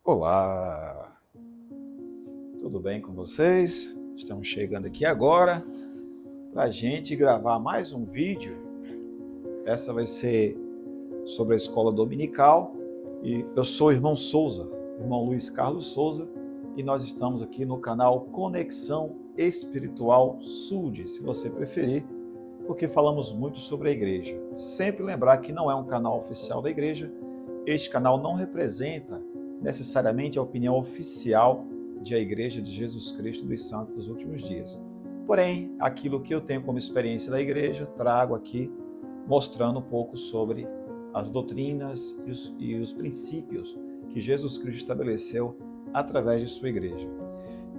Olá, tudo bem com vocês? Estamos chegando aqui agora para a gente gravar mais um vídeo. Essa vai ser sobre a escola dominical e eu sou o irmão Souza, irmão Luiz Carlos Souza, e nós estamos aqui no canal Conexão Espiritual SUD, se você preferir, porque falamos muito sobre a igreja. Sempre lembrar que não é um canal oficial da igreja, este canal não representa necessariamente a opinião oficial de a Igreja de Jesus Cristo dos Santos dos Últimos Dias. Porém, aquilo que eu tenho como experiência da igreja, trago aqui mostrando um pouco sobre as doutrinas e os princípios que Jesus Cristo estabeleceu através de sua igreja.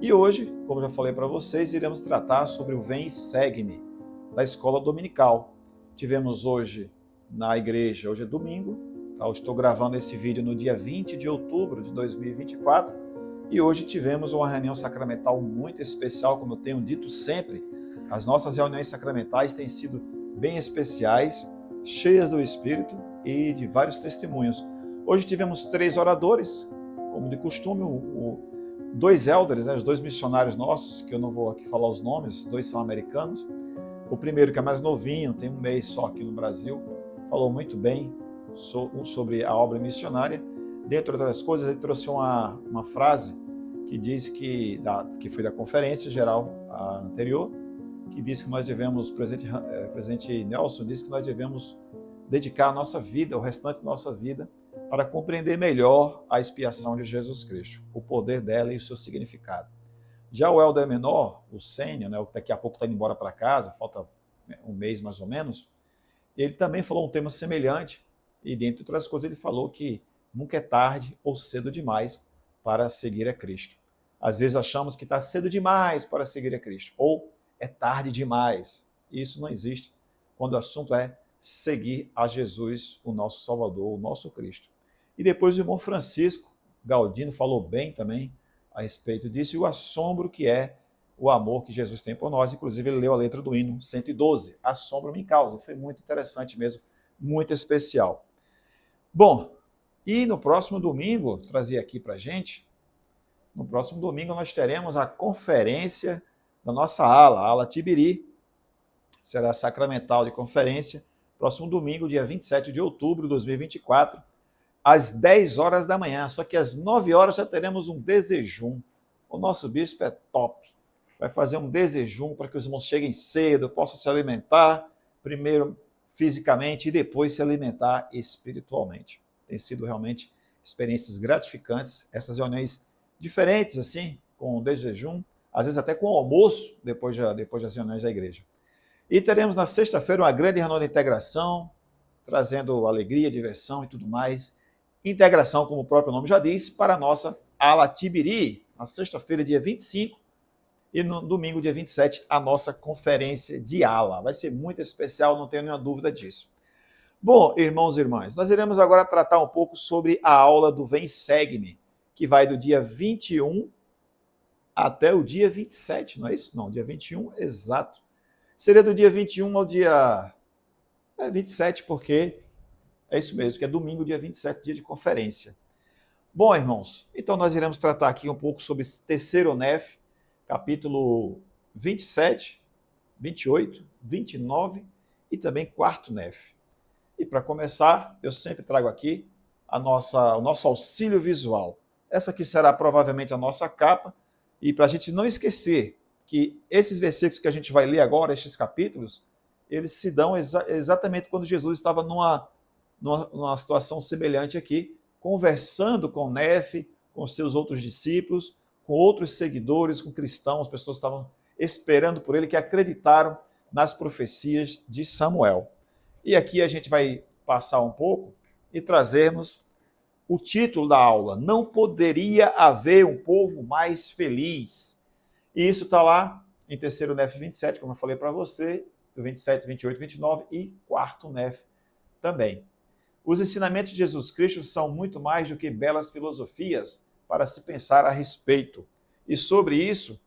E hoje, como já falei para vocês, iremos tratar sobre o Vem e Segue-me da escola dominical. Tivemos hoje na igreja, hoje é domingo, eu estou gravando esse vídeo no dia 20 de outubro de 2024 e hoje tivemos uma reunião sacramental muito especial, como eu tenho dito sempre. As nossas reuniões sacramentais têm sido bem especiais, cheias do Espírito e de vários testemunhos. Hoje tivemos 3 oradores, como de costume, dois elders, os 2 missionários nossos, que eu não vou aqui falar os nomes, 2 são americanos. O primeiro, que é mais novinho, tem 1 mês só aqui no Brasil, falou muito bem sobre a obra missionária. Dentre outras coisas, ele trouxe uma frase que diz que foi da conferência geral anterior, que diz que nós devemos, o presidente Nelson disse que nós devemos dedicar a nossa vida, o restante da nossa vida, para compreender melhor a expiação de Jesus Cristo, o poder dela e o seu significado. Já o elder menor, o sênior, que daqui a pouco está indo embora para casa, falta 1 mês mais ou menos, ele também falou um tema semelhante, e dentre outras coisas ele falou que nunca é tarde ou cedo demais para seguir a Cristo. Às vezes achamos que está cedo demais para seguir a Cristo, ou é tarde demais. Isso não existe quando o assunto é seguir a Jesus, o nosso Salvador, o nosso Cristo. E depois o irmão Francisco Galdino falou bem também a respeito disso, e o assombro que é o amor que Jesus tem por nós. Inclusive ele leu a letra do hino 112, Assombro me causa. Foi muito interessante mesmo, muito especial. Bom, e no próximo domingo, trazer aqui para a gente, no próximo domingo nós teremos a conferência da nossa ala, a ala Tibiri, será sacramental de conferência, próximo domingo, dia 27 de outubro de 2024, às 10 horas da manhã, só que às 9 horas já teremos um desejum. O nosso bispo é top, vai fazer um desejum para que os irmãos cheguem cedo, possam se alimentar, primeiro fisicamente e depois se alimentar espiritualmente. Tem sido realmente experiências gratificantes, essas reuniões diferentes, assim, com o desjejum, às vezes até com o almoço, depois das reuniões da igreja. E teremos na sexta-feira uma grande reunião de integração, trazendo alegria, diversão e tudo mais. Integração, como o próprio nome já diz, para a nossa ala Tibiri, na sexta-feira, dia 25, e no domingo, dia 27, a nossa conferência de ala. Vai ser muito especial, não tenho nenhuma dúvida disso. Bom, irmãos e irmãs, nós iremos agora tratar um pouco sobre a aula do Vem Segue-me, que vai do dia 21 até o dia 27, não é isso? Não, dia 21, exato. Seria do dia 21 ao dia 27, porque é isso mesmo, que é domingo, dia 27, dia de conferência. Bom, irmãos, então nós iremos tratar aqui um pouco sobre terceiro NEF, capítulo 27, 28, 29 e também quarto NEF. E para começar, eu sempre trago aqui o nosso auxílio visual. Essa aqui será provavelmente a nossa capa, e para a gente não esquecer que esses versículos que a gente vai ler agora, estes capítulos, eles se dão exatamente quando Jesus estava numa situação semelhante aqui, conversando com Nefe, com seus outros discípulos, com outros seguidores, com cristãos, pessoas que estavam esperando por ele, que acreditaram nas profecias de Samuel. E aqui a gente vai passar um pouco e trazermos o título da aula: Não poderia haver um povo mais feliz. E isso está lá em terceiro NEF 27, como eu falei para você, do 27, 28, 29 e quarto NEF também. Os ensinamentos de Jesus Cristo são muito mais do que belas filosofias para se pensar a respeito. E sobre isso,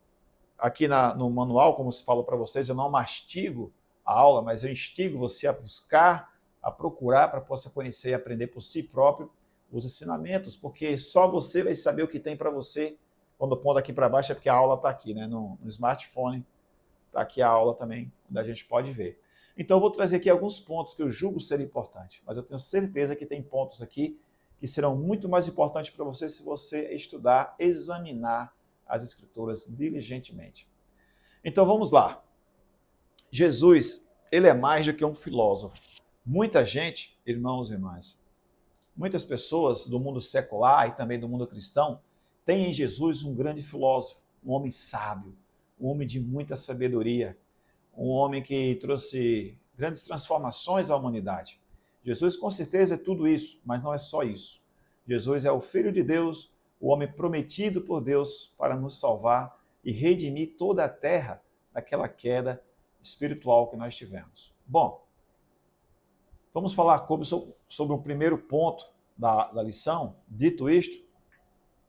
aqui no manual, como se falou para vocês, eu não mastigo a aula, mas eu instigo você a buscar, a procurar, para possa conhecer e aprender por si próprio os ensinamentos, porque só você vai saber o que tem para você. Quando eu ponho aqui para baixo é porque a aula está aqui, né? No smartphone está aqui a aula também, onde a gente pode ver. Então eu vou trazer aqui alguns pontos que eu julgo ser importantes, mas eu tenho certeza que tem pontos aqui que serão muito mais importantes para você se você estudar, examinar as Escrituras diligentemente. Então vamos lá. Jesus, ele é mais do que um filósofo. Muita gente, irmãos e irmãs, muitas pessoas do mundo secular e também do mundo cristão têm em Jesus um grande filósofo, um homem sábio, um homem de muita sabedoria, um homem que trouxe grandes transformações à humanidade. Jesus com certeza é tudo isso, mas não é só isso. Jesus é o Filho de Deus, o homem prometido por Deus para nos salvar e redimir toda a terra daquela queda espiritual que nós tivemos. Bom, vamos falar sobre o primeiro ponto da lição. Dito isto,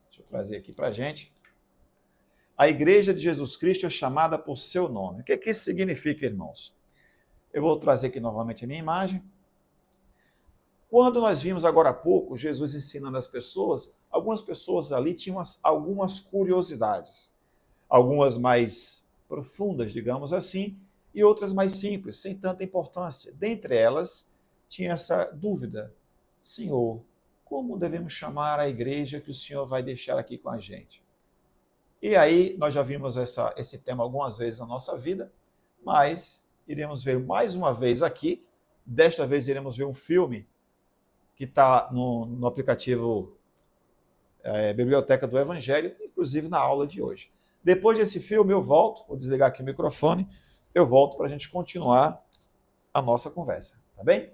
deixa eu trazer aqui para a gente. A Igreja de Jesus Cristo é chamada por seu nome. O que isso significa, irmãos? Eu vou trazer aqui novamente a minha imagem. Quando nós vimos agora há pouco Jesus ensinando as pessoas, algumas pessoas ali tinham algumas curiosidades. Algumas mais profundas, digamos assim, e outras mais simples, sem tanta importância. Dentre elas, tinha essa dúvida: Senhor, como devemos chamar a igreja que o Senhor vai deixar aqui com a gente? E aí, nós já vimos esse tema algumas vezes na nossa vida, mas iremos ver mais uma vez aqui. Desta vez iremos ver um filme que está no aplicativo Biblioteca do Evangelho, inclusive na aula de hoje. Depois desse filme eu volto, vou desligar aqui o microfone, eu volto para a gente continuar a nossa conversa, tá bem?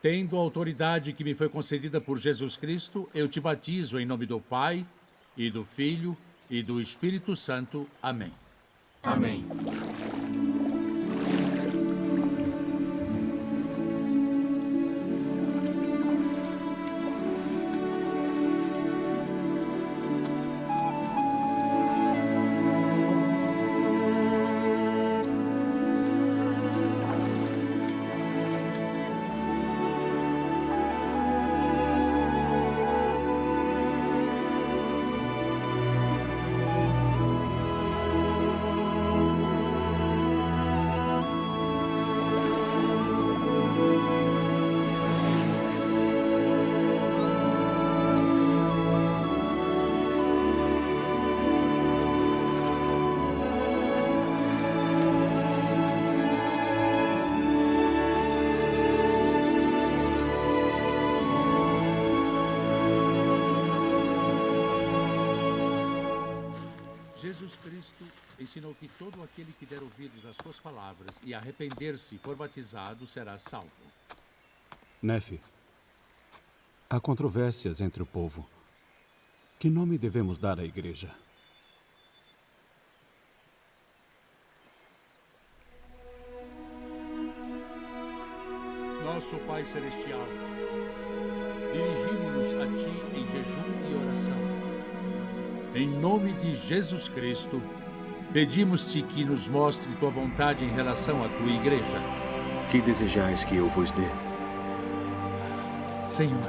Tendo a autoridade que me foi concedida por Jesus Cristo, eu te batizo em nome do Pai, e do Filho, e do Espírito Santo. Amém. Amém. Jesus Cristo ensinou que todo aquele que der ouvidos às suas palavras e arrepender-se e for batizado será salvo. Nefe, há controvérsias entre o povo. Que nome devemos dar à igreja? Nosso Pai Celestial, dirigimos-nos a Ti em jejum e oração. Em nome de Jesus Cristo, pedimos-te que nos mostre Tua vontade em relação à Tua igreja. Que desejais que eu vos dê? Senhor,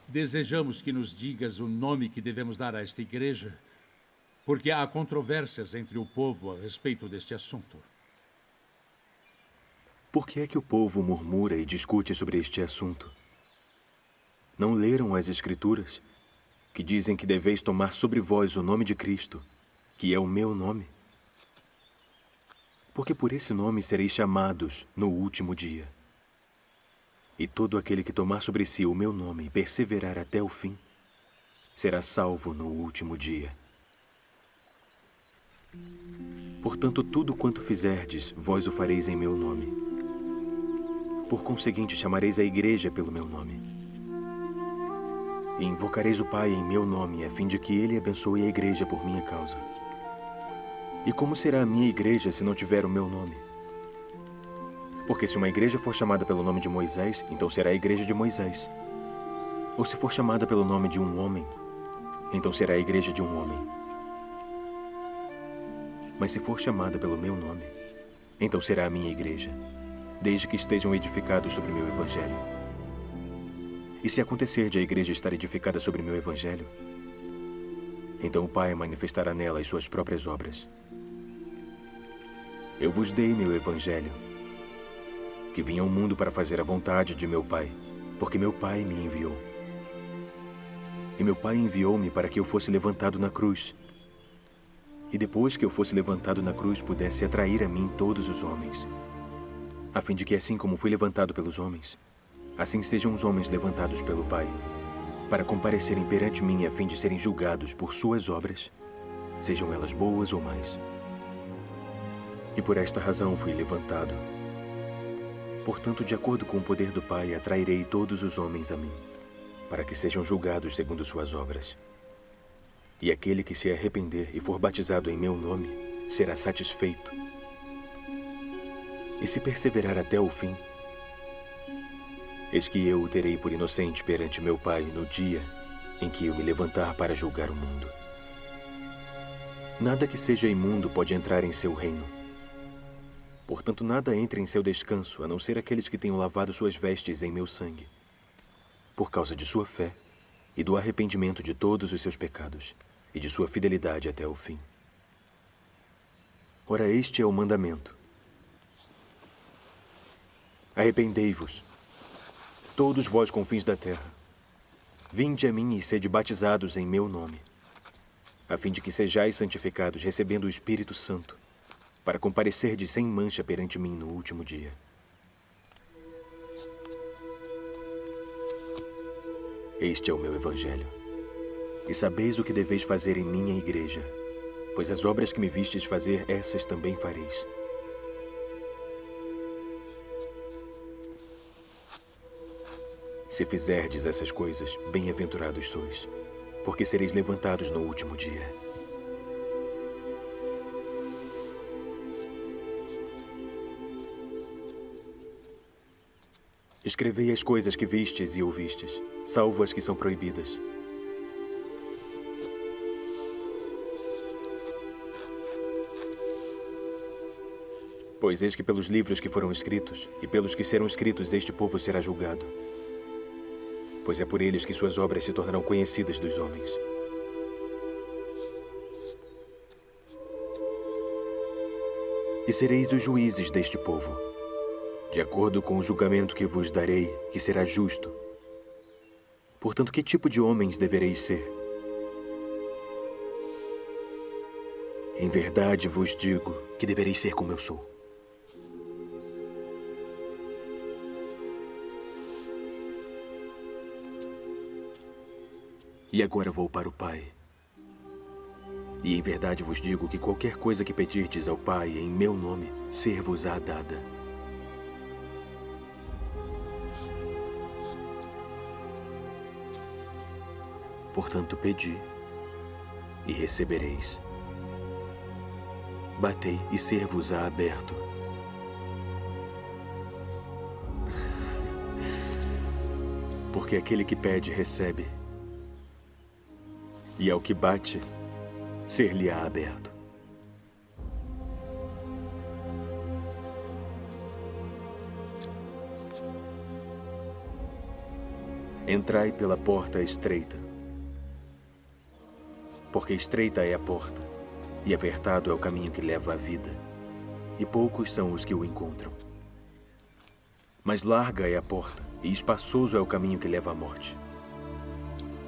desejamos que nos digas o nome que devemos dar a esta igreja, porque há controvérsias entre o povo a respeito deste assunto. Por que é que o povo murmura e discute sobre este assunto? Não leram as Escrituras, que dizem que deveis tomar sobre vós o nome de Cristo, que é o meu nome? Porque por esse nome sereis chamados no último dia. E todo aquele que tomar sobre si o meu nome e perseverar até o fim, será salvo no último dia. Portanto, tudo quanto fizerdes, vós o fareis em meu nome. Por conseguinte, chamareis a igreja pelo meu nome. E invocareis o Pai em meu nome, a fim de que ele abençoe a igreja por minha causa. E como será a minha igreja se não tiver o meu nome? Porque se uma igreja for chamada pelo nome de Moisés, então será a igreja de Moisés. Ou se for chamada pelo nome de um homem, então será a igreja de um homem. Mas se for chamada pelo meu nome, então será a minha igreja, desde que estejam edificados sobre meu evangelho. E se acontecer de a igreja estar edificada sobre meu evangelho, então o Pai manifestará nela as suas próprias obras. Eu vos dei meu evangelho, que vim ao mundo para fazer a vontade de meu Pai, porque meu Pai me enviou. E meu Pai enviou-me para que eu fosse levantado na cruz. E depois que eu fosse levantado na cruz, pudesse atrair a mim todos os homens, a fim de que, assim como fui levantado pelos homens, assim sejam os homens levantados pelo Pai, para comparecerem perante mim a fim de serem julgados por suas obras, sejam elas boas ou más. E por esta razão fui levantado. Portanto, de acordo com o poder do Pai, atrairei todos os homens a mim, para que sejam julgados segundo suas obras. E aquele que se arrepender e for batizado em meu nome, será satisfeito. E se perseverar até o fim, eis que eu o terei por inocente perante meu Pai no dia em que eu me levantar para julgar o mundo. Nada que seja imundo pode entrar em seu reino. Portanto, nada entra em seu descanso, a não ser aqueles que tenham lavado suas vestes em meu sangue, por causa de sua fé e do arrependimento de todos os seus pecados e de sua fidelidade até o fim. Ora, este é o mandamento. Arrependei-vos, todos vós confins da terra. Vinde a mim e sede batizados em meu nome, a fim de que sejais santificados, recebendo o Espírito Santo, para comparecerdes sem mancha perante mim no último dia. Este é o meu evangelho. E sabeis o que deveis fazer em minha igreja, pois as obras que me vistes fazer, essas também fareis. Se fizerdes essas coisas, bem-aventurados sois, porque sereis levantados no último dia. Escrevei as coisas que vistes e ouvistes, salvo as que são proibidas. Pois eis que pelos livros que foram escritos, e pelos que serão escritos, este povo será julgado. Pois é por eles que suas obras se tornarão conhecidas dos homens. E sereis os juízes deste povo, de acordo com o julgamento que vos darei, que será justo. Portanto, que tipo de homens devereis ser? Em verdade vos digo que devereis ser como eu sou. E agora vou para o Pai. E em verdade vos digo que qualquer coisa que pedirdes ao Pai em meu nome, ser-vos-á dada. Portanto, pedi e recebereis. Batei e ser-vos-á aberto. Porque aquele que pede, recebe. E ao que bate, ser-lhe-á aberto. Entrai pela porta estreita, porque estreita é a porta, e apertado é o caminho que leva à vida, e poucos são os que o encontram. Mas larga é a porta, e espaçoso é o caminho que leva à morte.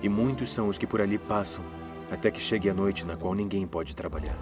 E muitos são os que por ali passam, até que chegue a noite na qual ninguém pode trabalhar.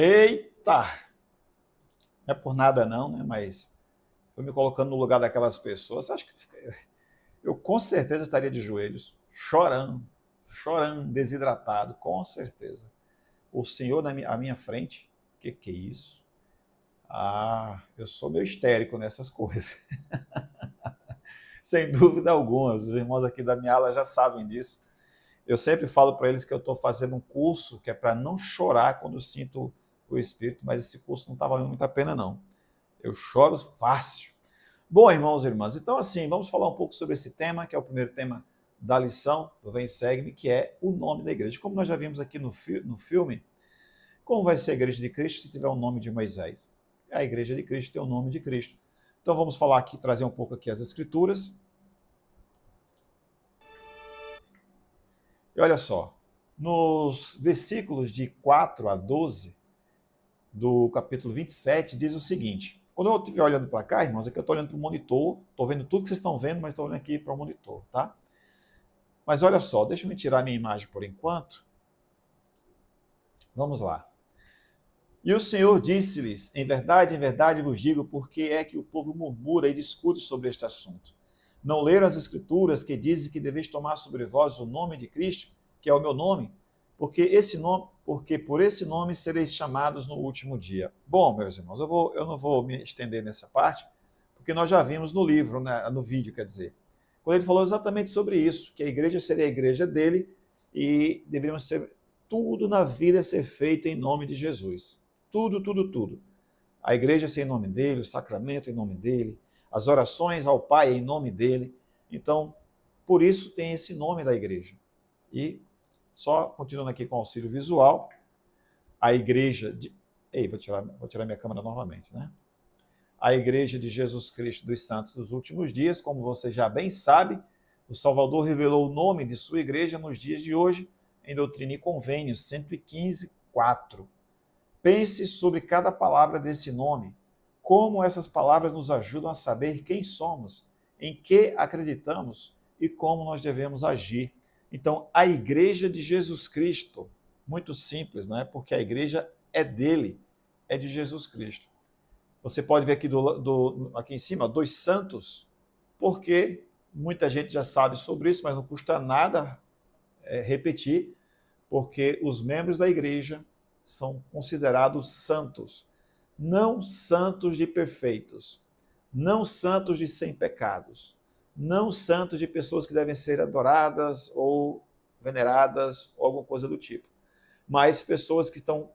Eita! Não é por nada não, né? Mas eu me colocando no lugar daquelas pessoas, acho que eu com certeza estaria de joelhos, chorando, desidratado, com certeza. O Senhor à minha frente, que é isso? Ah, eu sou meio histérico nessas coisas. Sem dúvida alguma, os irmãos aqui da minha aula já sabem disso. Eu sempre falo para eles que eu estou fazendo um curso que é para não chorar quando eu sinto o Espírito, mas esse curso não está valendo muito a pena, não. Eu choro fácil. Bom, irmãos e irmãs, então assim, vamos falar um pouco sobre esse tema, que é o primeiro tema da lição do Vem Segue-me, que é o nome da igreja. Como nós já vimos aqui no filme, como vai ser a igreja de Cristo se tiver o nome de Moisés? A igreja de Cristo tem o nome de Cristo. Então vamos falar aqui, trazer um pouco aqui as escrituras. E olha só, nos versículos de 4 a 12 do capítulo 27, diz o seguinte: quando eu estiver olhando para cá, irmãos, aqui eu estou olhando para o monitor, estou vendo tudo que vocês estão vendo, mas estou olhando aqui para o monitor, tá? Mas olha só, deixa eu tirar minha imagem por enquanto. Vamos lá. E o Senhor disse-lhes: em verdade vos digo, porque é que o povo murmura e discute sobre este assunto. Não leram as Escrituras que dizem que deveis tomar sobre vós o nome de Cristo, que é o meu nome? Porque por esse nome sereis chamados no último dia. Bom, meus irmãos, eu não vou me estender nessa parte, porque nós já vimos no livro, né, no vídeo, quer dizer, quando ele falou exatamente sobre isso, que a igreja seria a igreja dele e deveríamos ser tudo na vida ser feito em nome de Jesus. Tudo. A igreja ser em nome dele, o sacramento em nome dele, as orações ao Pai em nome dele. Então, por isso tem esse nome da igreja. E só continuando aqui com o auxílio visual, a igreja de... vou tirar minha câmera novamente, né? A igreja de Jesus Cristo dos Santos dos Últimos Dias, como você já bem sabe, o Salvador revelou o nome de sua igreja nos dias de hoje, em Doutrina e Convênios 115:4. Pense sobre cada palavra desse nome, como essas palavras nos ajudam a saber quem somos, em que acreditamos e como nós devemos agir. Então, a igreja de Jesus Cristo, muito simples, né? Porque a igreja é dele, é de Jesus Cristo. Você pode ver aqui, aqui em cima, dos santos, porque muita gente já sabe sobre isso, mas não custa nada repetir, porque os membros da igreja são considerados santos, não santos de perfeitos, não santos de sem pecados, não santos de pessoas que devem ser adoradas ou veneradas ou alguma coisa do tipo, mas pessoas que estão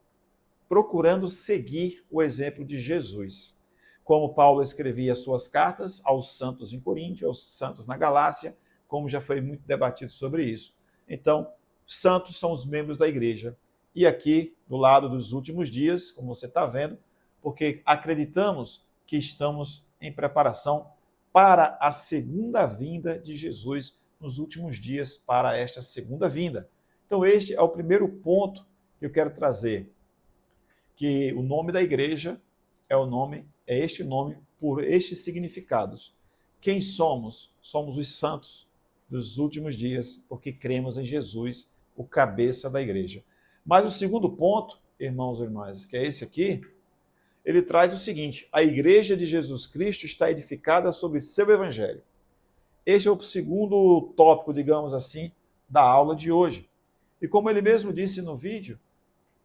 procurando seguir o exemplo de Jesus. Como Paulo escrevia suas cartas aos santos em Coríntio, aos santos na Galácia, como já foi muito debatido sobre isso. Então, santos são os membros da igreja. E aqui, do lado dos últimos dias, como você está vendo, porque acreditamos que estamos em preparação para a segunda vinda de Jesus nos últimos dias, para esta segunda vinda. Então, este é o primeiro ponto que eu quero trazer, que o nome da igreja é este nome por estes significados. Quem somos? Somos os santos dos últimos dias, porque cremos em Jesus, o cabeça da igreja. Mas o segundo ponto, irmãos e irmãs, que é esse aqui, ele traz o seguinte: a igreja de Jesus Cristo está edificada sobre seu evangelho. Este é o segundo tópico, digamos assim, da aula de hoje. E como ele mesmo disse no vídeo,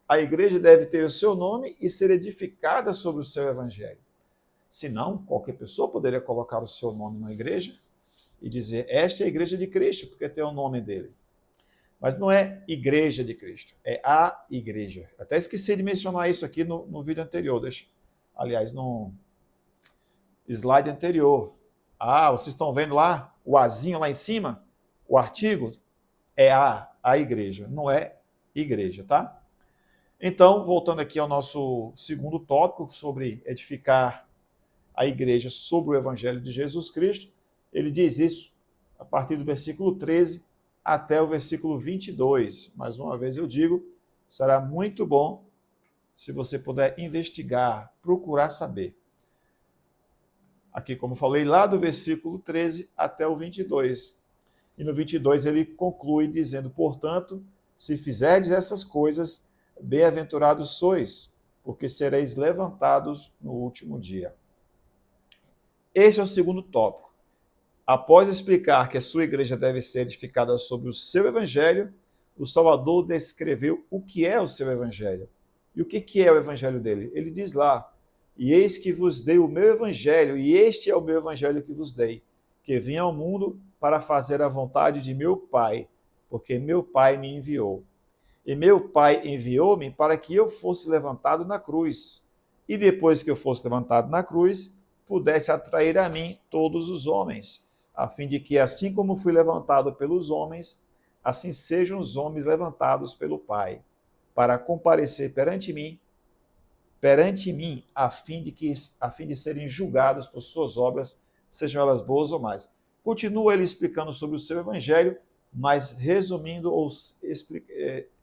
a igreja deve ter o seu nome e ser edificada sobre o seu evangelho. Senão, qualquer pessoa poderia colocar o seu nome na igreja e dizer: esta é a igreja de Cristo, porque tem o nome dele. Mas não é igreja de Cristo, é a igreja. Até esqueci de mencionar isso aqui no vídeo anterior. Aliás, no slide anterior. Ah, vocês estão vendo lá o azinho lá em cima? O artigo é a igreja, não é igreja, tá? Então, voltando aqui ao nosso segundo tópico sobre edificar a igreja sobre o evangelho de Jesus Cristo, ele diz isso a partir do versículo 13 até o versículo 22. Mais uma vez eu digo, será muito bom se você puder investigar, procurar saber. Aqui, como falei, lá do versículo 13 até o 22. E no 22 ele conclui dizendo: portanto, se fizerdes essas coisas, bem-aventurados sois, porque sereis levantados no último dia. Este é o segundo tópico. Após explicar que a sua igreja deve ser edificada sobre o seu evangelho, o Salvador descreveu o que é o seu evangelho. E o que é o evangelho dele? Ele diz lá: e eis que vos dei o meu evangelho, e este é o meu evangelho que vos dei, que vim ao mundo para fazer a vontade de meu Pai, porque meu Pai me enviou. E meu Pai enviou-me para que eu fosse levantado na cruz, e depois que eu fosse levantado na cruz, pudesse atrair a mim todos os homens, a fim de que, assim como fui levantado pelos homens, assim sejam os homens levantados pelo Pai, para comparecer perante mim, a fim de serem julgados por suas obras, sejam elas boas ou más. Continua ele explicando sobre o seu evangelho, mas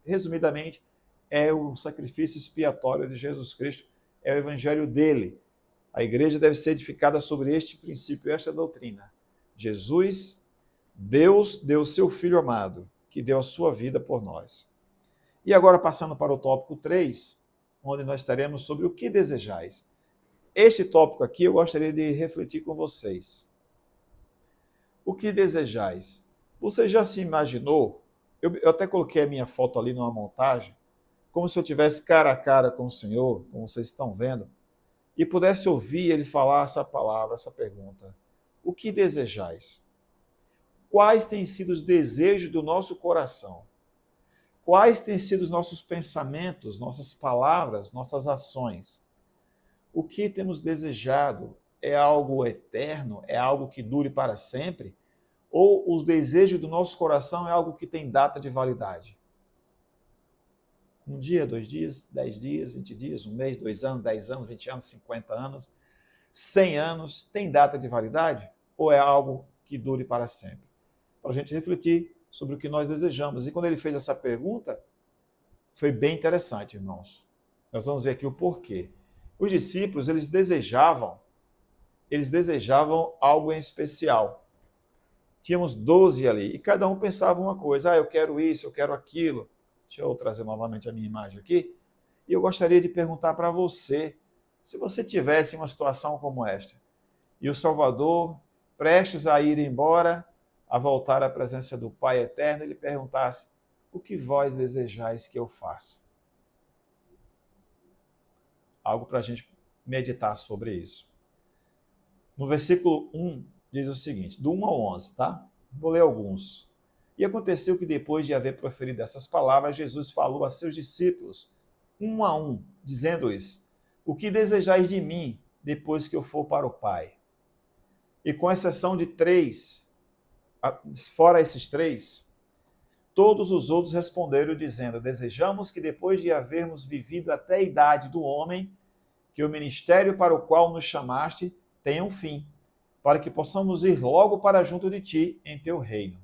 resumidamente, é o sacrifício expiatório de Jesus Cristo, é o evangelho dele. A igreja deve ser edificada sobre este princípio, esta doutrina. Jesus, Deus deu seu Filho amado, que deu a sua vida por nós. E agora, passando para o tópico 3, onde nós estaremos sobre o que desejais. Este tópico aqui eu gostaria de refletir com vocês. O que desejais? Você já se imaginou? Eu até coloquei a minha foto ali numa montagem, como se eu estivesse cara a cara com o Senhor, como vocês estão vendo, e pudesse ouvir ele falar essa palavra, essa pergunta. O que desejais? Quais têm sido os desejos do nosso coração? Quais têm sido os nossos pensamentos, nossas palavras, nossas ações? O que temos desejado? É algo eterno? É algo que dure para sempre? Ou os desejos do nosso coração é algo que tem data de validade? 1 dia, 2 dias, 10 dias, 20 dias, 1 mês, 2 anos, 10 anos, 20 anos, 50 anos, 100 anos, tem data de validade? Ou é algo que dure para sempre? Para a gente refletir sobre o que nós desejamos. E quando ele fez essa pergunta, foi bem interessante, irmãos. Nós vamos ver aqui o porquê. Os discípulos, eles desejavam algo em especial. Tínhamos 12 ali, e cada um pensava uma coisa. Eu quero isso, eu quero aquilo. Deixa eu trazer novamente a minha imagem aqui. E eu gostaria de perguntar para você, se você tivesse uma situação como esta, e o Salvador, prestes a ir embora, a voltar à presença do Pai Eterno, ele perguntasse: o que vós desejais que eu faça? Algo para a gente meditar sobre isso. No versículo 1 diz o seguinte, do 1 ao 11, tá? Vou ler alguns. E aconteceu que depois de haver proferido essas palavras, Jesus falou a seus discípulos, um a um, dizendo-lhes: o que desejais de mim depois que eu for para o Pai? E com exceção de 3, fora esses 3, todos os outros responderam dizendo: desejamos que depois de havermos vivido até a idade do homem, que o ministério para o qual nos chamaste tenha um fim, para que possamos ir logo para junto de ti em teu reino.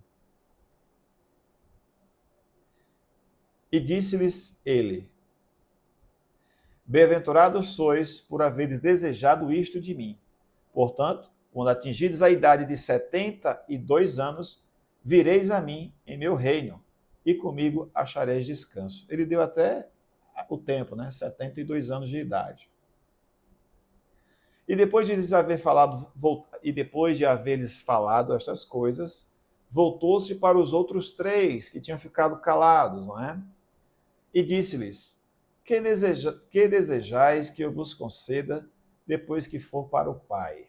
E disse-lhes ele: bem-aventurados sois por haveres desejado isto de mim. Portanto, quando atingides a idade de 72 anos, vireis a mim em meu reino, e comigo achareis descanso. Ele deu até o tempo, 72 anos de idade. E depois de haver-lhes falado estas coisas, voltou-se para os outros 3 que tinham ficado calados, não é? E disse-lhes: que desejais que eu vos conceda depois que for para o Pai?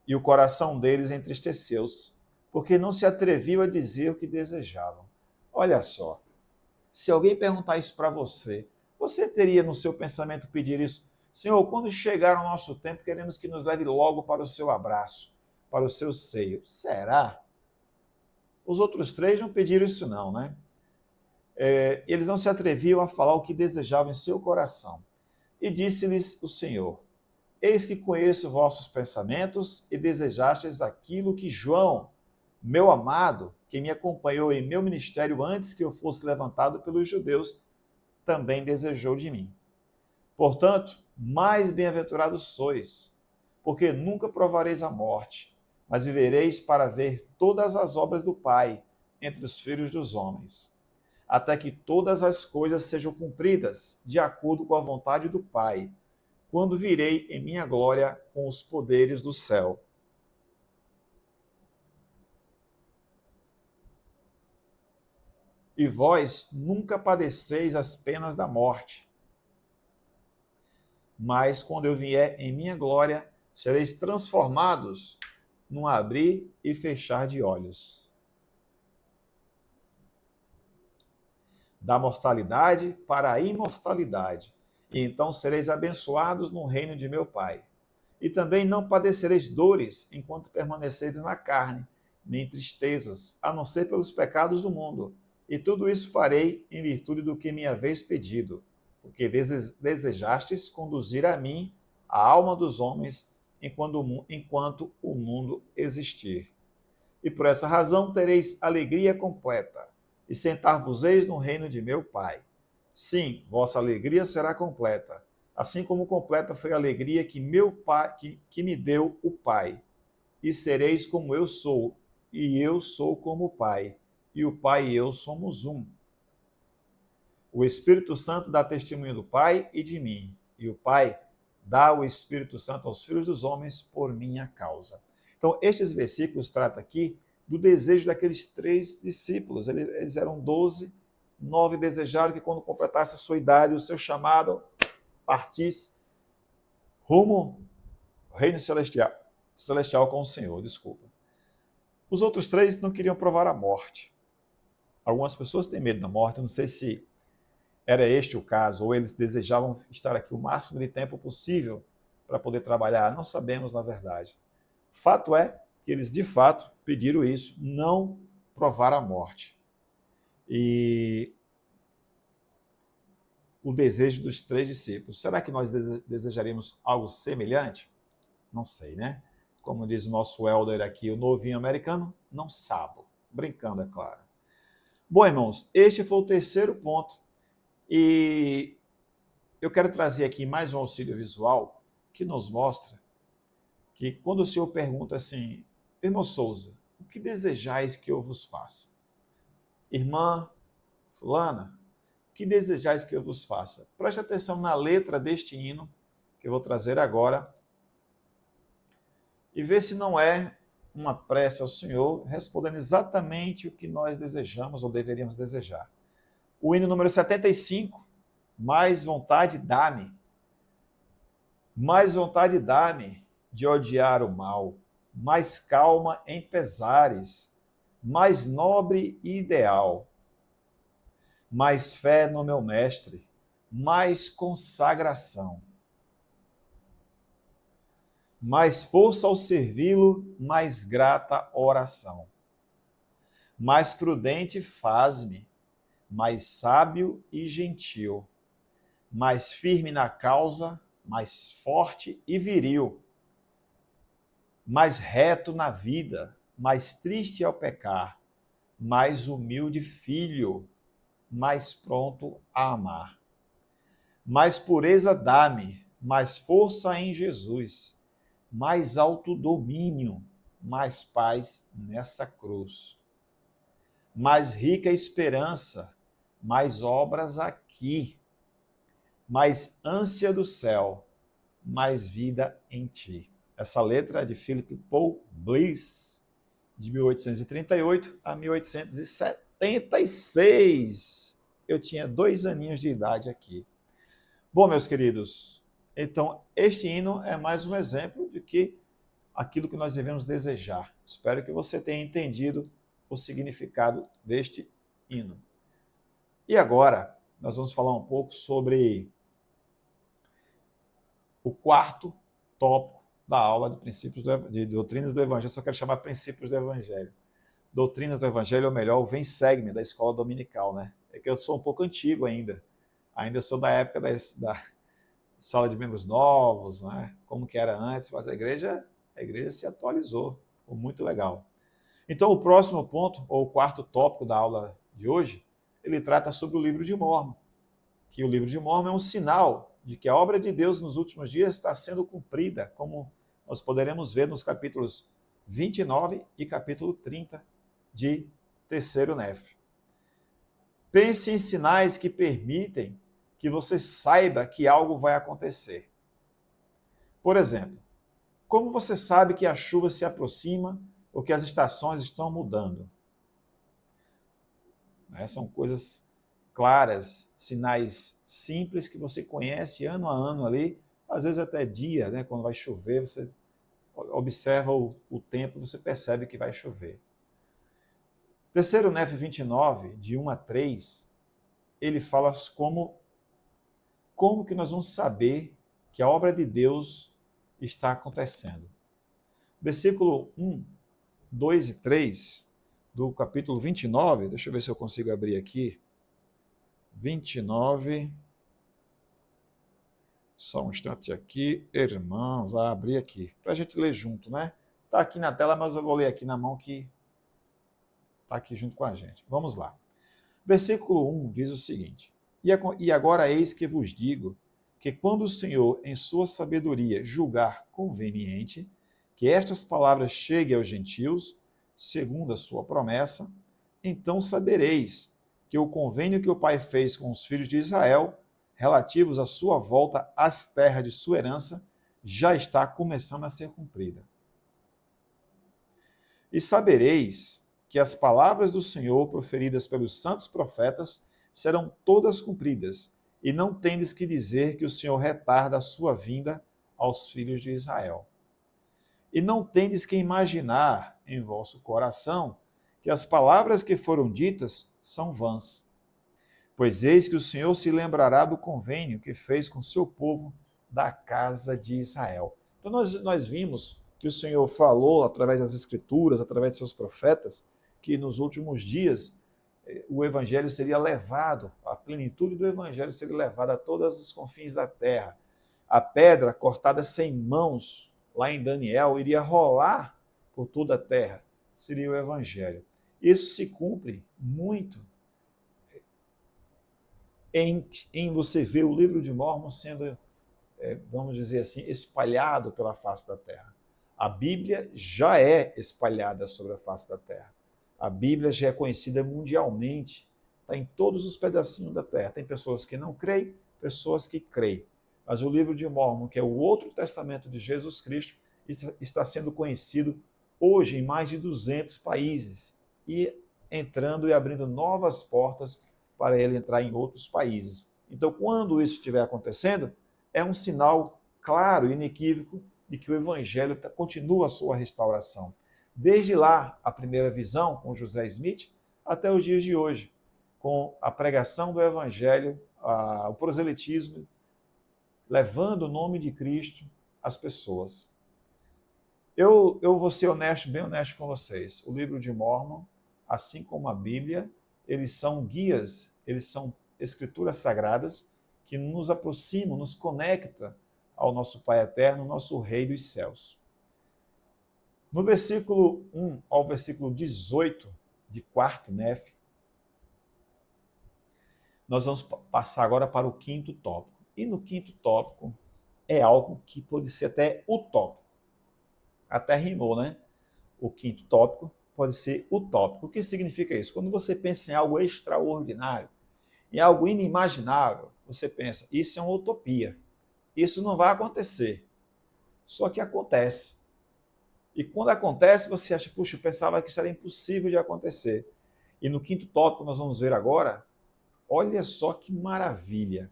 E o coração deles entristeceu-se, porque não se atreviam a dizer o que desejavam. Olha só, se alguém perguntar isso para você, você teria no seu pensamento pedir isso: Senhor, quando chegar o nosso tempo, queremos que nos leve logo para o seu abraço, para o seu seio. Será? Os outros 3 não pediram isso não, né? Eles não se atreviam a falar o que desejavam em seu coração. E disse-lhes o Senhor: eis que conheço vossos pensamentos e desejastes aquilo que João, meu amado, que me acompanhou em meu ministério antes que eu fosse levantado pelos judeus, também desejou de mim. Portanto, mais bem-aventurados sois, porque nunca provareis a morte, mas vivereis para ver todas as obras do Pai entre os filhos dos homens. até que todas as coisas sejam cumpridas, de acordo com a vontade do Pai, quando virei em minha glória com os poderes do céu. E vós nunca padeceis as penas da morte. Mas quando eu vier em minha glória, sereis transformados num abrir e fechar de olhos. Da mortalidade para a imortalidade. E então sereis abençoados no reino de meu Pai. E também não padecereis dores enquanto permanecereis na carne, nem tristezas, a não ser pelos pecados do mundo. E tudo isso farei em virtude do que me haveis pedido, porque desejastes conduzir a mim a alma dos homens enquanto o mundo existir. E por essa razão tereis alegria completa, e sentar-vos-eis no reino de meu Pai. Sim, vossa alegria será completa, assim como completa foi a alegria que meu Pai, que me deu o Pai. E sereis como eu sou, e eu sou como o Pai, e o Pai e eu somos um. O Espírito Santo dá testemunho do Pai e de mim, e o Pai dá o Espírito Santo aos filhos dos homens por minha causa. Então, estes versículos tratam aqui do desejo daqueles 3 discípulos. Eles eram 12, 9 desejaram que quando completasse a sua idade, o seu chamado, partisse rumo ao reino celestial com o Senhor, desculpa. Os outros 3 não queriam provar a morte. Algumas pessoas têm medo da morte, eu não sei se era este o caso, ou eles desejavam estar aqui o máximo de tempo possível para poder trabalhar, não sabemos na verdade. Fato é que eles de fato pediram isso, não provar a morte. E o desejo dos 3 discípulos, será que nós desejaríamos algo semelhante? Não sei, né? Como diz o nosso elder aqui, o novinho americano, não sabe. Brincando, é claro. Bom, irmãos, este foi o 3º ponto. E eu quero trazer aqui mais um auxílio visual que nos mostra que quando o Senhor pergunta assim, irmão Souza, o que desejais que eu vos faça? Irmã fulana, o que desejais que eu vos faça? Preste atenção na letra deste hino que eu vou trazer agora e vê se não é uma prece ao Senhor respondendo exatamente o que nós desejamos ou deveríamos desejar. O hino número 75, mais vontade dá-me. Mais vontade dá-me de odiar o mal, mais calma em pesares, mais nobre e ideal. Mais fé no meu mestre, mais consagração. Mais força ao servi-lo, mais grata oração. Mais prudente faz-me, mais sábio e gentil, mais firme na causa, mais forte e viril, mais reto na vida, mais triste ao pecar, mais humilde filho, mais pronto a amar. Mais pureza dá-me, mais força em Jesus, mais alto domínio, mais paz nessa cruz. Mais rica esperança, mais obras aqui, mais ânsia do céu, mais vida em ti. Essa letra é de Philip Paul Bliss, de 1838 a 1876. Eu tinha 2 aninhos de idade aqui. Bom, meus queridos, então este hino é mais um exemplo de que aquilo que nós devemos desejar. Espero que você tenha entendido o significado deste hino. E agora, nós vamos falar um pouco sobre o 4º tópico da aula de princípios de doutrinas do Evangelho. Só quero chamar princípios do Evangelho. Doutrinas do Evangelho, ou melhor, o Vem Segue-me, da escola dominical, né? É que eu sou um pouco antigo ainda. Ainda sou da época da escola de membros novos, né? Como que era antes, mas a igreja se atualizou. Ficou muito legal. Então, o próximo ponto, ou o 4º tópico da aula de hoje, ele trata sobre o livro de Mórmon, que o livro de Mórmon é um sinal de que a obra de Deus nos últimos dias está sendo cumprida, como nós poderemos ver nos capítulos 29 e capítulo 30 de Terceiro Nef. Pense em sinais que permitem que você saiba que algo vai acontecer. Por exemplo, como você sabe que a chuva se aproxima ou que as estações estão mudando? São coisas claras, sinais simples que você conhece ano a ano ali, às vezes até dia, né? Quando vai chover, você observa o tempo, você percebe que vai chover. Terceiro Nef 29, de 1 a 3, ele fala como que nós vamos saber que a obra de Deus está acontecendo. Versículo 1, 2 e 3 do capítulo 29, deixa eu ver se eu consigo abrir aqui. 29, só um instante aqui, irmãos, abrir aqui, para a gente ler junto, né? Está aqui na tela, mas eu vou ler aqui na mão que está aqui junto com a gente. Vamos lá. Versículo 1 diz o seguinte: E agora eis que vos digo que quando o Senhor, em sua sabedoria, julgar conveniente, que estas palavras cheguem aos gentios, segundo a sua promessa, então sabereis que o convênio que o Pai fez com os filhos de Israel, relativos à sua volta às terras de sua herança, já está começando a ser cumprida. E sabereis que as palavras do Senhor proferidas pelos santos profetas serão todas cumpridas, e não tendes que dizer que o Senhor retarda a sua vinda aos filhos de Israel. E não tendes que imaginar em vosso coração que as palavras que foram ditas são vãs. Pois eis que o Senhor se lembrará do convênio que fez com o seu povo da casa de Israel. Então nós vimos que o Senhor falou através das Escrituras, através de seus profetas, que nos últimos dias o Evangelho seria levado, a plenitude do Evangelho seria levada a todos os confins da terra. A pedra cortada sem mãos, lá em Daniel, iria rolar por toda a terra, seria o Evangelho. Isso se cumpre muito em você ver o livro de Mórmon sendo, vamos dizer assim, espalhado pela face da terra. A Bíblia já é espalhada sobre a face da terra. A Bíblia já é conhecida mundialmente, está em todos os pedacinhos da terra. Tem pessoas que não creem, pessoas que creem. Mas o livro de Mórmon, que é o outro testamento de Jesus Cristo, está sendo conhecido hoje em mais de 200 países e entrando e abrindo novas portas para ele entrar em outros países. Então, quando isso estiver acontecendo, é um sinal claro e inequívoco de que o Evangelho continua a sua restauração. Desde lá, a primeira visão com José Smith, até os dias de hoje, com a pregação do Evangelho, o proselitismo, levando o nome de Cristo às pessoas. Eu vou ser honesto, bem honesto com vocês. O livro de Mórmon, assim como a Bíblia, eles são guias, eles são escrituras sagradas que nos aproximam, nos conecta ao nosso Pai Eterno, nosso Rei dos Céus. No versículo 1 ao versículo 18 de 4º Nef, nós vamos passar agora para o 5º tópico. E no 5º tópico é algo que pode ser até utópico. Até rimou, né? O 5º tópico pode ser utópico. O que significa isso? Quando você pensa em algo extraordinário, em algo inimaginável, você pensa, isso é uma utopia. Isso não vai acontecer. Só que acontece. E quando acontece, você acha, puxa, eu pensava que isso era impossível de acontecer. E no 5º tópico, nós vamos ver agora, olha só que maravilha.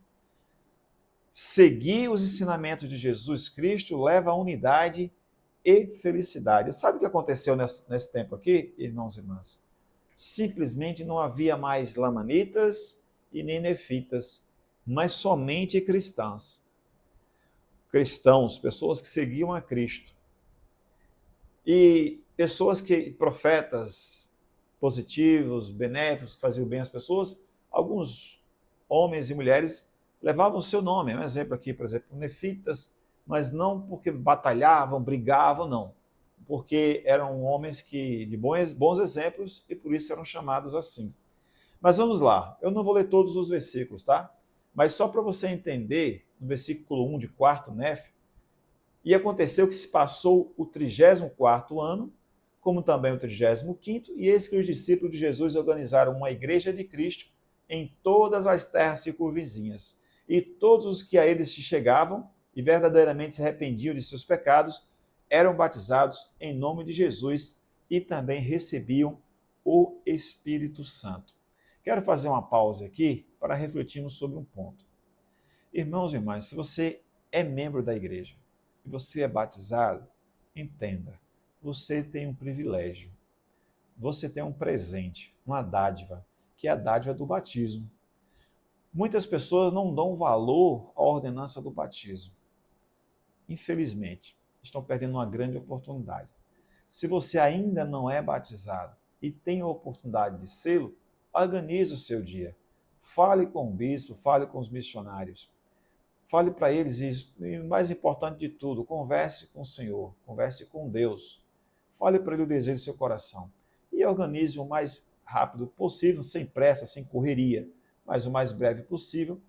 Seguir os ensinamentos de Jesus Cristo leva à unidade e felicidade. Sabe o que aconteceu nesse tempo aqui, irmãos e irmãs? Simplesmente não havia mais lamanitas e nem nefitas, mas somente cristãs. Cristãos, pessoas que seguiam a Cristo. E pessoas profetas positivos, benéficos, que faziam bem às pessoas, alguns homens e mulheres levavam o seu nome. Um exemplo aqui, por exemplo, nefitas, mas não porque batalhavam, brigavam, não. Porque eram homens de bons exemplos e por isso eram chamados assim. Mas vamos lá, eu não vou ler todos os versículos, tá? Mas só para você entender, no versículo 1 de 4º Nef, e aconteceu que se passou o 34º ano, como também o 35º, e eis que os discípulos de Jesus organizaram uma igreja de Cristo em todas as terras circunvizinhas. E todos os que a eles se chegavam e verdadeiramente se arrependiam de seus pecados, eram batizados em nome de Jesus e também recebiam o Espírito Santo. Quero fazer uma pausa aqui para refletirmos sobre um ponto. Irmãos e irmãs, se você é membro da igreja e você é batizado, entenda, você tem um privilégio, você tem um presente, uma dádiva, que é a dádiva do batismo. Muitas pessoas não dão valor à ordenança do batismo. Infelizmente, estão perdendo uma grande oportunidade. Se você ainda não é batizado e tem a oportunidade de sê-lo, organize o seu dia. Fale com o bispo, fale com os missionários. Fale para eles e, o mais importante de tudo, converse com o Senhor, converse com Deus. Fale para ele o desejo do seu coração. E organize o mais rápido possível, sem pressa, sem correria, mas o mais breve possível,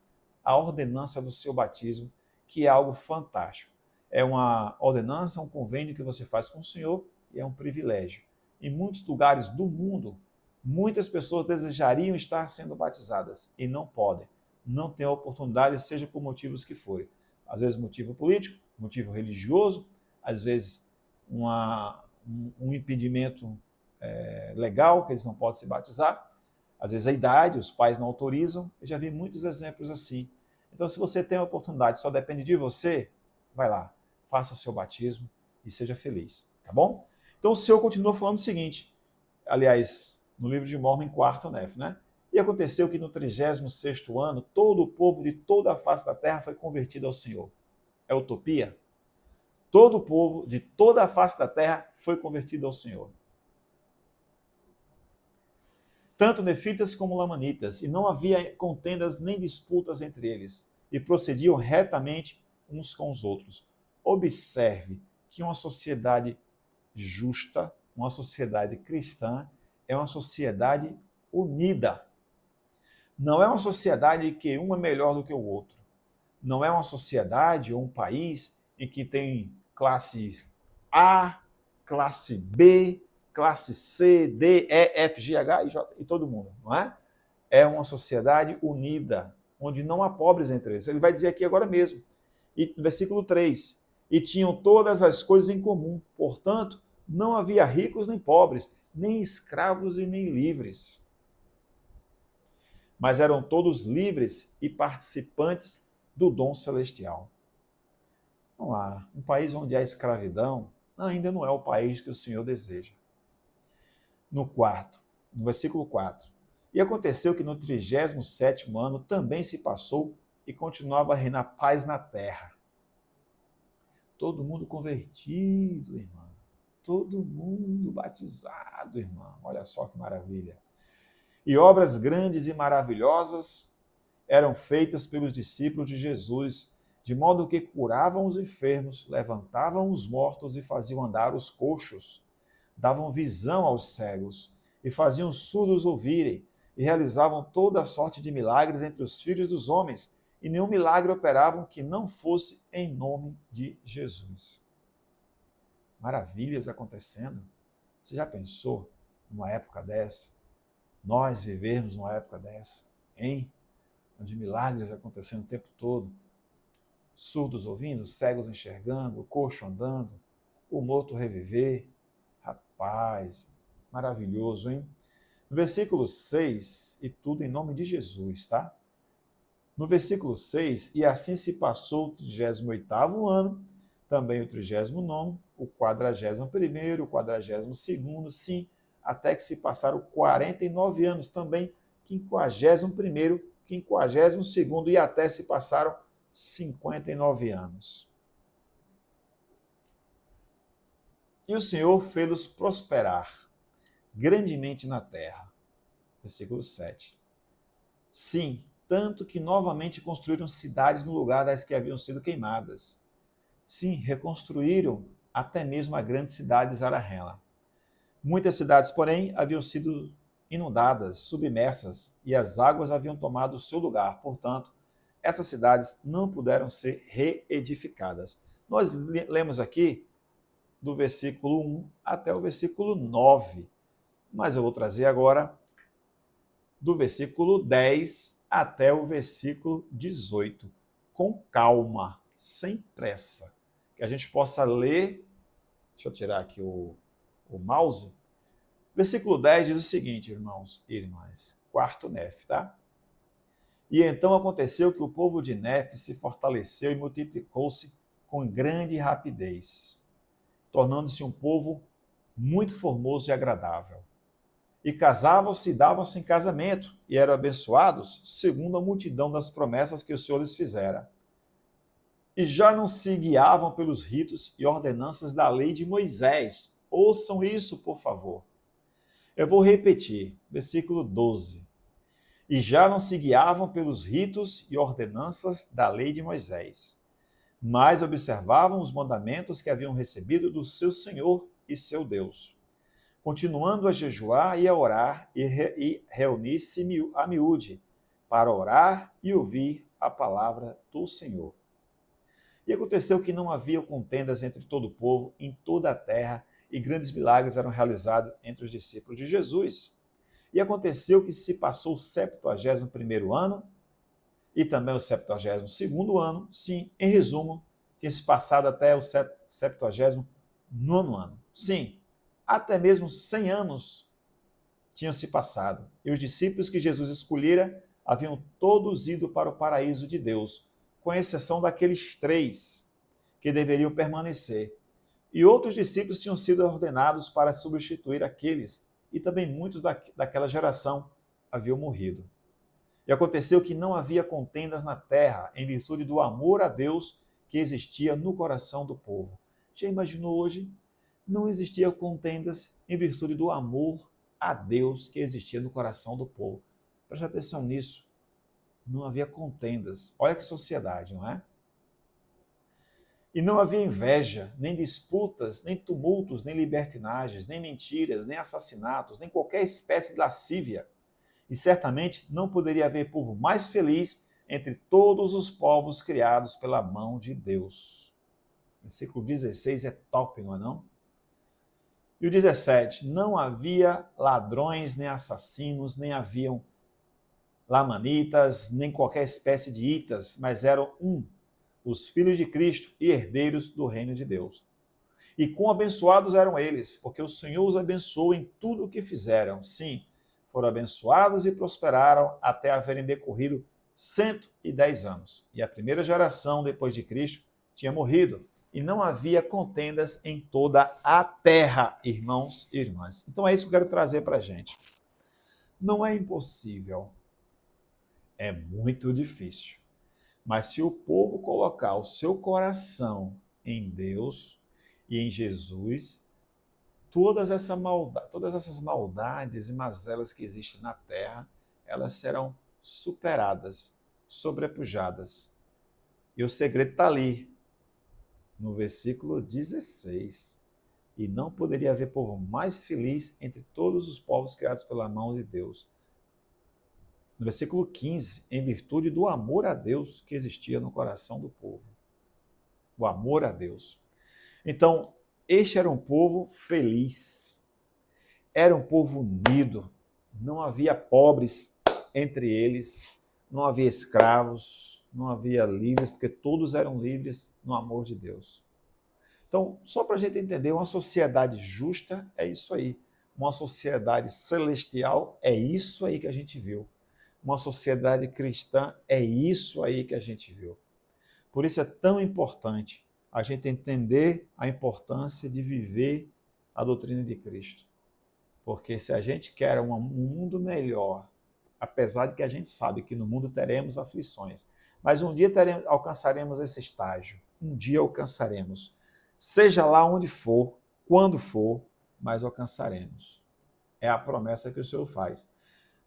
a ordenança do seu batismo, que é algo fantástico. É uma ordenança, um convênio que você faz com o Senhor e é um privilégio. Em muitos lugares do mundo, muitas pessoas desejariam estar sendo batizadas e não podem. Não têm a oportunidade, seja por motivos que forem. Às vezes motivo político, motivo religioso, às vezes um impedimento legal, que eles não podem se batizar, às vezes a idade, os pais não autorizam. Eu já vi muitos exemplos assim. Então, se você tem a oportunidade, só depende de você, vai lá, faça o seu batismo e seja feliz, tá bom? Então, o Senhor continua falando o seguinte, aliás, no livro de Mórmon, em 4º Nef, né? E aconteceu que no 36º ano, todo o povo de toda a face da terra foi convertido ao Senhor. É utopia? Todo o povo de toda a face da terra foi convertido ao Senhor. Tanto nefitas como lamanitas, e não havia contendas nem disputas entre eles, e procediam retamente uns com os outros. Observe que uma sociedade justa, uma sociedade cristã, é uma sociedade unida. Não é uma sociedade que um é melhor do que o outro. Não é uma sociedade ou um país em que tem classe A, classe B, classe C, D, E, F, G, H e J, e todo mundo, não é? É uma sociedade unida, onde não há pobres entre eles. Ele vai dizer aqui agora mesmo, e no versículo 3, e tinham todas as coisas em comum, portanto, não havia ricos nem pobres, nem escravos e nem livres. Mas eram todos livres e participantes do dom celestial. Não há um país onde há escravidão, ainda não é o país que o Senhor deseja. No versículo 4. E aconteceu que no 37º ano também se passou e continuava a reinar paz na terra. Todo mundo convertido, irmã. Todo mundo batizado, irmã. Olha só que maravilha. E obras grandes e maravilhosas eram feitas pelos discípulos de Jesus, de modo que curavam os enfermos, levantavam os mortos e faziam andar os coxos, davam visão aos cegos e faziam os surdos ouvirem, e realizavam toda sorte de milagres entre os filhos dos homens, e nenhum milagre operavam que não fosse em nome de Jesus. Maravilhas acontecendo. Você já pensou numa época dessa? Nós vivermos numa época dessa, hein? Onde milagres acontecendo o tempo todo. Surdos ouvindo, cegos enxergando, o coxo andando, o morto reviver. Rapaz, maravilhoso, hein? No versículo 6, e tudo em nome de Jesus, tá? No versículo 6, e assim se passou o 38º ano, também o 39º, o 41º, o 42º, sim, até que se passaram 49 anos também, 51º, 52º e até se passaram 59 anos. E o Senhor fez-los prosperar grandemente na terra. Versículo 7. Sim, tanto que novamente construíram cidades no lugar das que haviam sido queimadas. Sim, reconstruíram até mesmo a grande cidade de Zarahemla. Muitas cidades, porém, haviam sido inundadas, submersas, e as águas haviam tomado o seu lugar. Portanto, essas cidades não puderam ser reedificadas. Nós lemos aqui do versículo 1 até o versículo 9, mas eu vou trazer agora do versículo 10 até o versículo 18, com calma, sem pressa, que a gente possa ler. Deixa eu tirar aqui o mouse. Versículo 10 diz o seguinte, irmãos e irmãs, quarto Nef, tá? E então aconteceu que o povo de Nef se fortaleceu e multiplicou-se com grande rapidez, tornando-se um povo muito formoso e agradável. E casavam-se e davam-se em casamento, e eram abençoados segundo a multidão das promessas que o Senhor lhes fizera. E já não se guiavam pelos ritos e ordenanças da lei de Moisés. Ouçam isso, por favor. Eu vou repetir, versículo 12. E já não se guiavam pelos ritos e ordenanças da lei de Moisés, mas observavam os mandamentos que haviam recebido do seu Senhor e seu Deus, continuando a jejuar e a orar e reunir-se a miúde, para orar e ouvir a palavra do Senhor. E aconteceu que não havia contendas entre todo o povo em toda a terra, e grandes milagres eram realizados entre os discípulos de Jesus. E aconteceu que se passou o 71º ano e também o 72º ano. Sim, em resumo, tinha se passado até o 79º ano. Sim, até mesmo 100 anos tinham se passado. E os discípulos que Jesus escolhera haviam todos ido para o paraíso de Deus, com exceção daqueles 3 que deveriam permanecer. E outros discípulos tinham sido ordenados para substituir aqueles, e também muitos daquela geração haviam morrido. E aconteceu que não havia contendas na terra, em virtude do amor a Deus que existia no coração do povo. Já imaginou hoje? Não existia contendas em virtude do amor a Deus que existia no coração do povo. Preste atenção nisso. Não havia contendas. Olha que sociedade, não é? E não havia inveja, nem disputas, nem tumultos, nem libertinagens, nem mentiras, nem assassinatos, nem qualquer espécie de lascívia. E certamente não poderia haver povo mais feliz entre todos os povos criados pela mão de Deus. Versículo 16 é top, não é não? E o 17, não havia ladrões, nem assassinos, nem haviam lamanitas, nem qualquer espécie de itas, mas eram os filhos de Cristo e herdeiros do reino de Deus. E quão abençoados eram eles, porque o Senhor os abençoou em tudo o que fizeram. Sim, foram abençoados e prosperaram até haverem decorrido 110 anos. E a primeira geração depois de Cristo tinha morrido, e não havia contendas em toda a terra, irmãos e irmãs. Então é isso que eu quero trazer para a gente. Não é impossível, é muito difícil. Mas se o povo colocar o seu coração em Deus e em Jesus, todas essas maldades e mazelas que existem na terra, elas serão superadas, sobrepujadas. E o segredo está ali, no versículo 16. E não poderia haver povo mais feliz entre todos os povos criados pela mão de Deus. No versículo 15, em virtude do amor a Deus que existia no coração do povo. O amor a Deus. Então, este era um povo feliz. Era um povo unido. Não havia pobres entre eles. Não havia escravos. Não havia livres, porque todos eram livres no amor de Deus. Então, só para a gente entender, uma sociedade justa é isso aí. Uma sociedade celestial é isso aí que a gente viu. Uma sociedade cristã é isso aí que a gente viu. Por isso é tão importante a gente entender a importância de viver a doutrina de Cristo. Porque se a gente quer um mundo melhor, apesar de que a gente sabe que no mundo teremos aflições, mas um dia alcançaremos esse estágio. Um dia alcançaremos. Seja lá onde for, quando for, mas alcançaremos. É a promessa que o Senhor faz.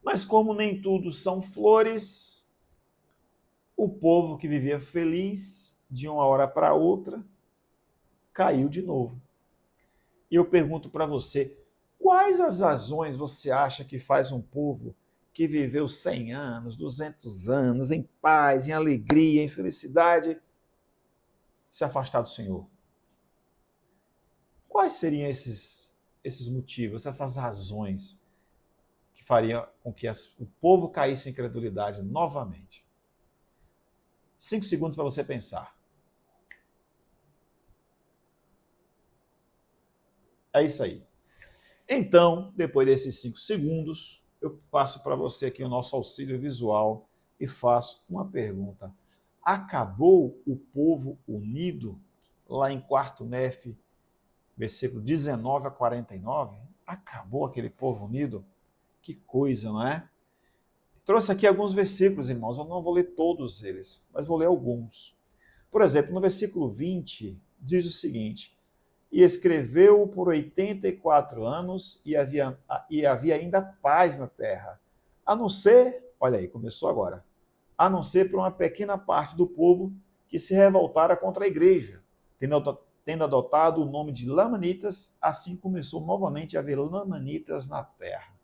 Mas como nem tudo são flores, o povo que vivia feliz, de uma hora para outra, caiu de novo. E eu pergunto para você, quais as razões você acha que faz um povo que viveu 100 anos, 200 anos, em paz, em alegria, em felicidade, se afastar do Senhor? Quais seriam esses motivos, essas razões que faria com que o povo caísse em incredulidade novamente? 5 segundos para você pensar. É isso aí. Então, depois desses 5 segundos, eu passo para você aqui o nosso auxílio visual e faço uma pergunta. Acabou o povo unido? Lá em 4 Nef, versículo 19 a 49? Acabou aquele povo unido? Que coisa, não é? Trouxe aqui alguns versículos, irmãos. Eu não vou ler todos eles, mas vou ler alguns. Por exemplo, no versículo 20, diz o seguinte: e escreveu por 84 anos e havia ainda paz na terra. A não ser, olha aí, começou agora, a não ser por uma pequena parte do povo que se revoltara contra a igreja, tendo adotado o nome de Lamanitas, assim começou novamente a haver Lamanitas na terra.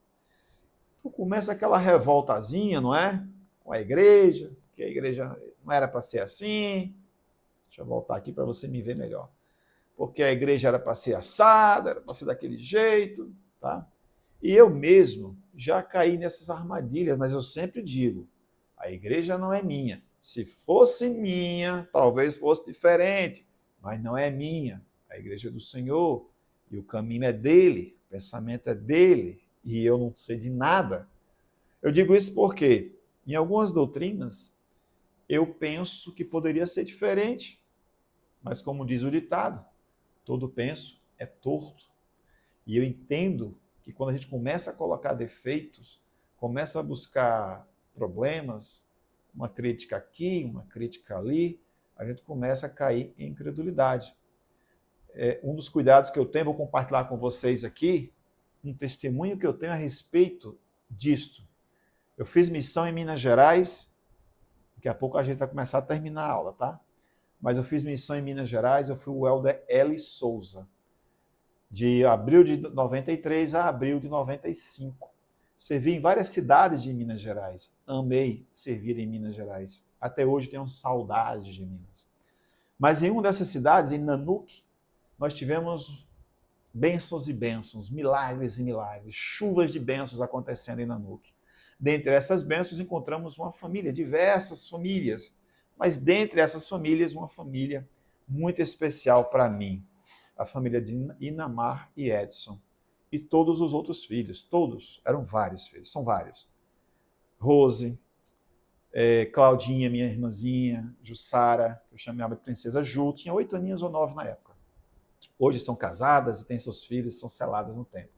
Então começa aquela revoltazinha, não é? Com a igreja, que a igreja não era para ser assim. Deixa eu voltar aqui para você me ver melhor. Porque a igreja era para ser assada, era para ser daquele jeito, tá? E eu mesmo já caí nessas armadilhas, mas eu sempre digo, a igreja não é minha. Se fosse minha, talvez fosse diferente, mas não é minha. A igreja é do Senhor, e o caminho é dele, o pensamento é dele, e eu não sei de nada. Eu digo isso porque, em algumas doutrinas, eu penso que poderia ser diferente, mas como diz o ditado, todo penso é torto. E eu entendo que quando a gente começa a colocar defeitos, começa a buscar problemas, uma crítica aqui, uma crítica ali, a gente começa a cair em incredulidade. Um dos cuidados que eu tenho, vou compartilhar com vocês aqui, um testemunho que eu tenho a respeito disto. Eu fiz missão em Minas Gerais, daqui a pouco a gente vai começar a terminar a aula, tá? Mas eu fiz missão em Minas Gerais, eu fui o Elder Eli Souza, de abril de 93 a abril de 95. Servi em várias cidades de Minas Gerais. Amei servir em Minas Gerais. Até hoje tenho saudades de Minas. Mas em uma dessas cidades, em Nanuque, nós tivemos bênçãos e bênçãos, milagres e milagres, chuvas de bênçãos acontecendo em Nanuque. Dentre essas bênçãos encontramos uma família, diversas famílias, mas dentre essas famílias, uma família muito especial para mim, a família de Inamar e Edson, e todos os outros filhos, todos, eram vários filhos, são vários. Rose, Claudinha, minha irmãzinha, Jussara, que eu chamava de Princesa Ju, tinha 8 aninhos ou 9 na época. Hoje são casadas e têm seus filhos, são seladas no templo.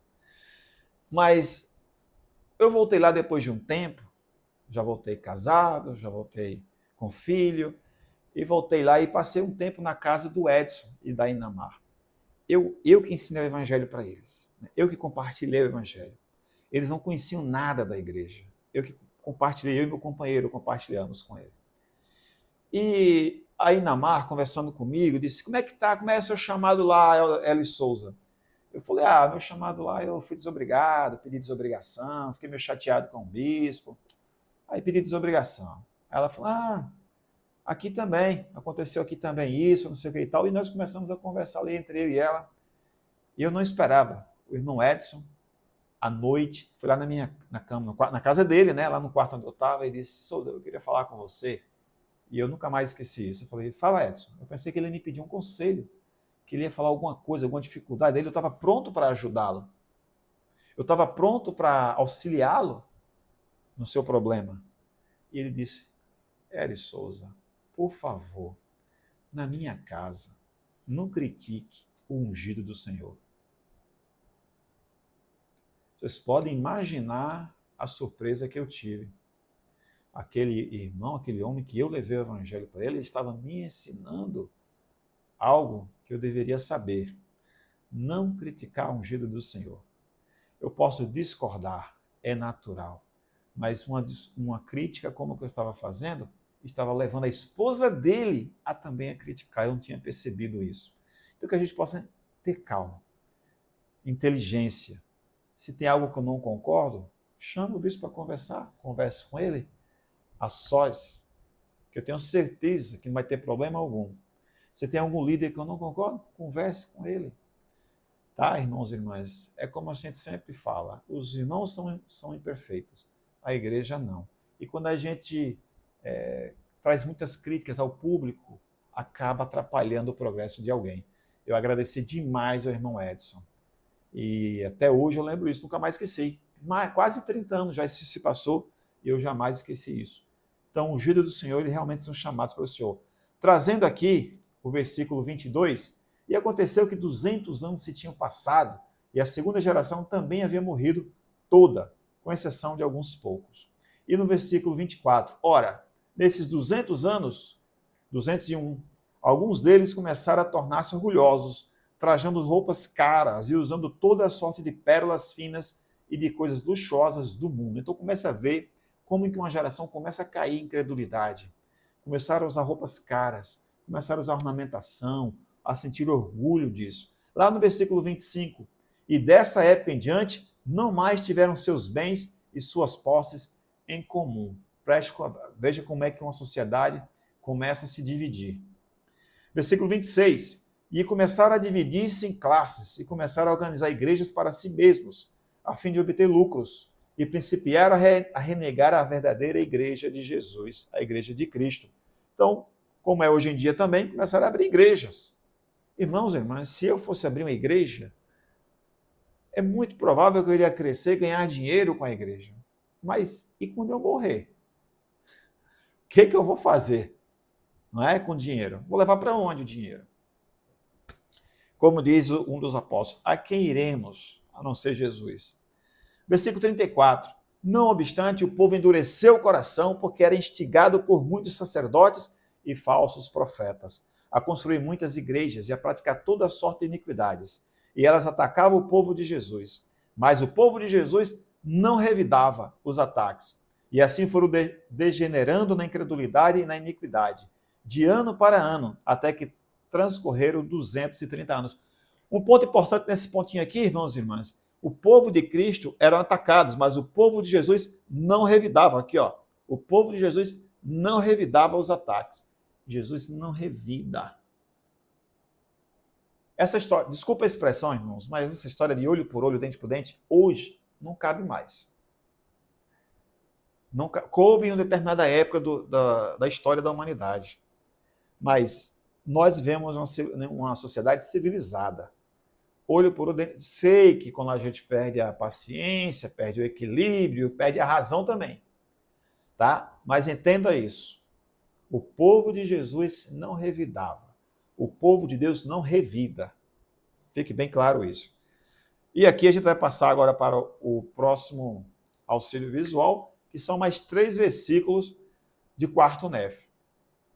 Mas eu voltei lá depois de um tempo, já voltei casado, já voltei com filho, e voltei lá e passei um tempo na casa do Edson e da Inamar. Eu que ensinei o evangelho para eles, eu que compartilhei o evangelho. Eles não conheciam nada da igreja. Eu que compartilhei, eu e meu companheiro compartilhamos com ele. E a Inamar, conversando comigo, disse: como é que tá? Como é o seu chamado lá, Eli Souza? Eu falei: meu chamado lá, eu fui desobrigado, pedi desobrigação, fiquei meio chateado com o bispo. Aí pedi desobrigação. Aí ela falou: aqui também, aconteceu aqui também isso, não sei o que e tal. E nós começamos a conversar ali entre eu e ela. E eu não esperava. O irmão Edson, à noite, foi lá na cama, na casa dele, né, lá no quarto onde eu estava, e disse: Souza, eu queria falar com você. E eu nunca mais esqueci isso. Eu falei: fala, Edson. Eu pensei que ele ia me pedir um conselho, que ele ia falar alguma coisa, alguma dificuldade dele. Eu estava pronto para ajudá-lo. Eu estava pronto para auxiliá-lo no seu problema. E ele disse: Eli Souza, por favor, na minha casa, não critique o ungido do Senhor. Vocês podem imaginar a surpresa que eu tive. Aquele irmão, aquele homem que eu levei o evangelho para ele, estava me ensinando algo que eu deveria saber. Não criticar o ungido do Senhor. Eu posso discordar, é natural, mas uma crítica como a que eu estava fazendo, estava levando a esposa dele a também a criticar. Eu não tinha percebido isso. Então que a gente possa ter calma, inteligência. Se tem algo que eu não concordo, chama o bispo para conversar, converse com ele a sós, que eu tenho certeza que não vai ter problema algum. Se tem algum líder que eu não concordo, converse com ele. Tá, irmãos e irmãs? É como a gente sempre fala, os irmãos são imperfeitos, a igreja não. E quando a gente traz muitas críticas ao público, acaba atrapalhando o progresso de alguém. Eu agradeci demais ao irmão Edson. E até hoje eu lembro isso, nunca mais esqueci. Quase 30 anos já isso se passou e eu jamais esqueci isso. Então, os filhos do Senhor, eles realmente são chamados pelo Senhor. Trazendo aqui o versículo 22, e aconteceu que 200 anos se tinham passado e a segunda geração também havia morrido toda, com exceção de alguns poucos. E no versículo 24, ora, nesses 200 anos, 201, alguns deles começaram a tornar-se orgulhosos, trajando roupas caras e usando toda a sorte de pérolas finas e de coisas luxuosas do mundo. Então começa a ver como que uma geração começa a cair em incredulidade. Começaram a usar roupas caras, começaram a usar ornamentação, a sentir orgulho disso. Lá no versículo 25, e dessa época em diante, não mais tiveram seus bens e suas posses em comum. Veja como é que uma sociedade começa a se dividir. Versículo 26, e começaram a dividir-se em classes e começaram a organizar igrejas para si mesmos, a fim de obter lucros, e principiaram a renegar a verdadeira igreja de Jesus, a igreja de Cristo. Então, como é hoje em dia também, começaram a abrir igrejas. Irmãos e irmãs, se eu fosse abrir uma igreja, é muito provável que eu iria crescer e ganhar dinheiro com a igreja. Mas e quando eu morrer? O que eu vou fazer? Não é com dinheiro? Vou levar para onde o dinheiro? Como diz um dos apóstolos, a quem iremos, a não ser Jesus? Versículo 34. Não obstante, o povo endureceu o coração, porque era instigado por muitos sacerdotes e falsos profetas, a construir muitas igrejas e a praticar toda sorte de iniquidades. E elas atacavam o povo de Jesus. Mas o povo de Jesus não revidava os ataques. E assim foram degenerando na incredulidade e na iniquidade, de ano para ano, até que transcorreram 230 anos. Um ponto importante nesse pontinho aqui, irmãos e irmãs, o povo de Cristo eram atacados, mas o povo de Jesus não revidava. Aqui, ó, o povo de Jesus não revidava os ataques. Jesus não revida. Essa história, desculpa a expressão, irmãos, mas essa história de olho por olho, dente por dente, hoje não cabe mais. Não coube em uma determinada época da história da humanidade. Mas nós vivemos uma sociedade civilizada. Olho por olho, sei que quando a gente perde a paciência, perde o equilíbrio, perde a razão também. Tá? Mas entenda isso. O povo de Jesus não revidava. O povo de Deus não revida. Fique bem claro isso. E aqui a gente vai passar agora para o próximo auxílio visual, que são mais 3 versículos de quarto Nef.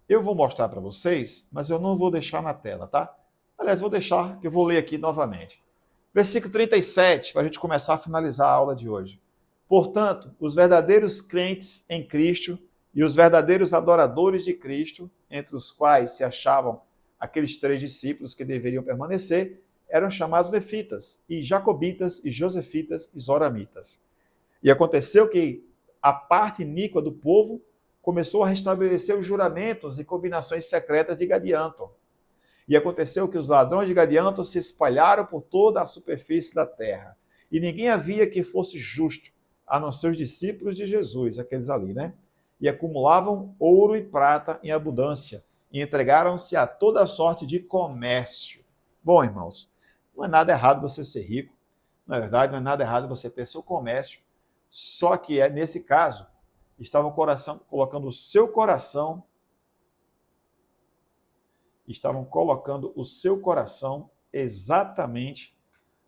Eu vou mostrar para vocês, mas eu não vou deixar na tela, tá? Aliás, vou deixar, que eu vou ler aqui novamente. Versículo 37, para a gente começar a finalizar a aula de hoje. Portanto, os verdadeiros crentes em Cristo e os verdadeiros adoradores de Cristo, entre os quais se achavam aqueles 3 discípulos que deveriam permanecer, eram chamados nefitas, e jacobitas, e josefitas, e zoramitas. E aconteceu que a parte iníqua do povo começou a restabelecer os juramentos e combinações secretas de Gadianton. E aconteceu que os ladrões de Gadianton se espalharam por toda a superfície da terra. E ninguém havia que fosse justo, a não ser os discípulos de Jesus, aqueles ali, né? E acumulavam ouro e prata em abundância, e entregaram-se a toda sorte de comércio. Bom, irmãos, não é nada errado você ser rico, na verdade, não é nada errado você ter seu comércio, só que nesse caso, estavam colocando o seu coração exatamente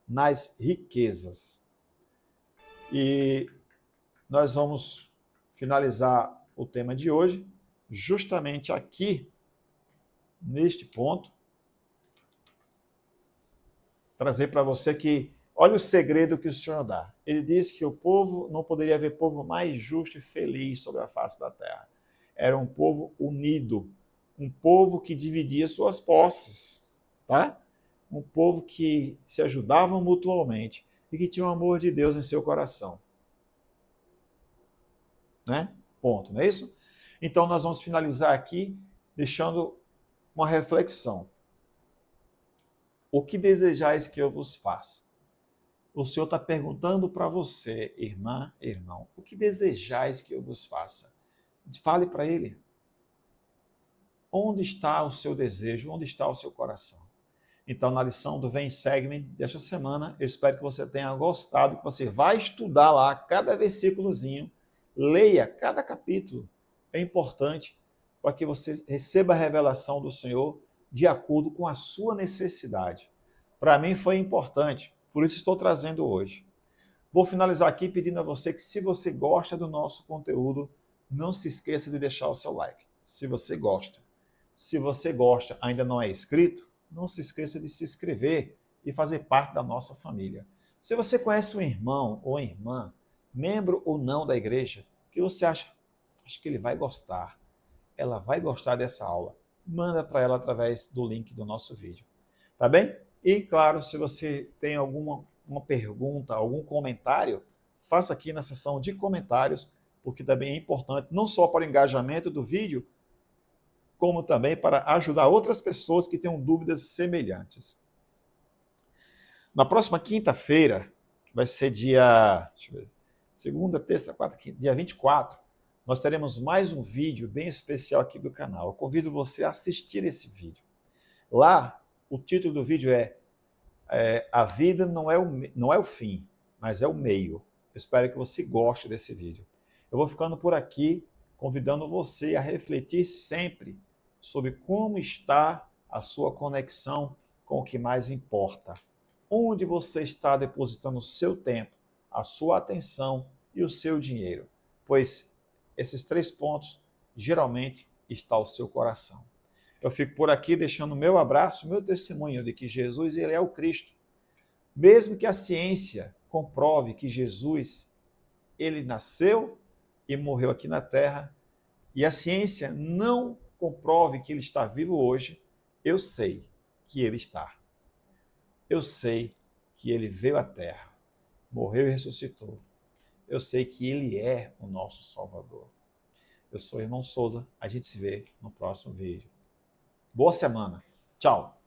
nas riquezas. E nós vamos finalizar o tema de hoje justamente aqui, neste ponto, trazer para você que, olha o segredo que o Senhor dá. Ele diz que o povo, não poderia haver povo mais justo e feliz sobre a face da terra. Era um povo unido, um povo que dividia suas posses, tá? Um povo que se ajudavam mutuamente e que tinha o amor de Deus em seu coração. Né? Ponto, não é isso? Então nós vamos finalizar aqui deixando uma reflexão. O que desejais que eu vos faça? O Senhor está perguntando para você, irmã, irmão, o que desejais que eu vos faça? Fale para Ele. Onde está o seu desejo? Onde está o seu coração? Então, na lição do Vem Segue-me desta semana, eu espero que você tenha gostado, que você vai estudar lá cada versículozinho, leia cada capítulo. É importante para que você receba a revelação do Senhor de acordo com a sua necessidade. Para mim foi importante, por isso estou trazendo hoje. Vou finalizar aqui pedindo a você que, se você gosta do nosso conteúdo, não se esqueça de deixar o seu like. Se você gosta. Se você gosta, ainda não é inscrito, não se esqueça de se inscrever e fazer parte da nossa família. Se você conhece um irmão ou irmã, membro ou não da igreja, que você acha que ele vai gostar, ela vai gostar dessa aula, manda para ela através do link do nosso vídeo. Tá bem? E, claro, se você tem alguma pergunta, algum comentário, faça aqui na seção de comentários, porque também é importante, não só para o engajamento do vídeo, como também para ajudar outras pessoas que tenham dúvidas semelhantes. Na próxima quinta-feira, que vai ser segunda, terça, quarta, quinta, dia 24, nós teremos mais um vídeo bem especial aqui do canal. Eu convido você a assistir esse vídeo. Lá, o título do vídeo é A Vida não é o fim, mas é o meio. Eu espero que você goste desse vídeo. Eu vou ficando por aqui, convidando você a refletir sempre sobre como está a sua conexão com o que mais importa. Onde você está depositando o seu tempo, a sua atenção e o seu dinheiro. Pois esses 3 pontos, geralmente, está o seu coração. Eu fico por aqui deixando o meu abraço, meu testemunho de que Jesus, ele é o Cristo. Mesmo que a ciência comprove que Jesus, ele nasceu e morreu aqui na Terra, e a ciência não comprove que ele está vivo hoje, eu sei que ele está. Eu sei que ele veio à Terra, morreu e ressuscitou. Eu sei que ele é o nosso Salvador. Eu sou o irmão Souza, a gente se vê no próximo vídeo. Boa semana. Tchau.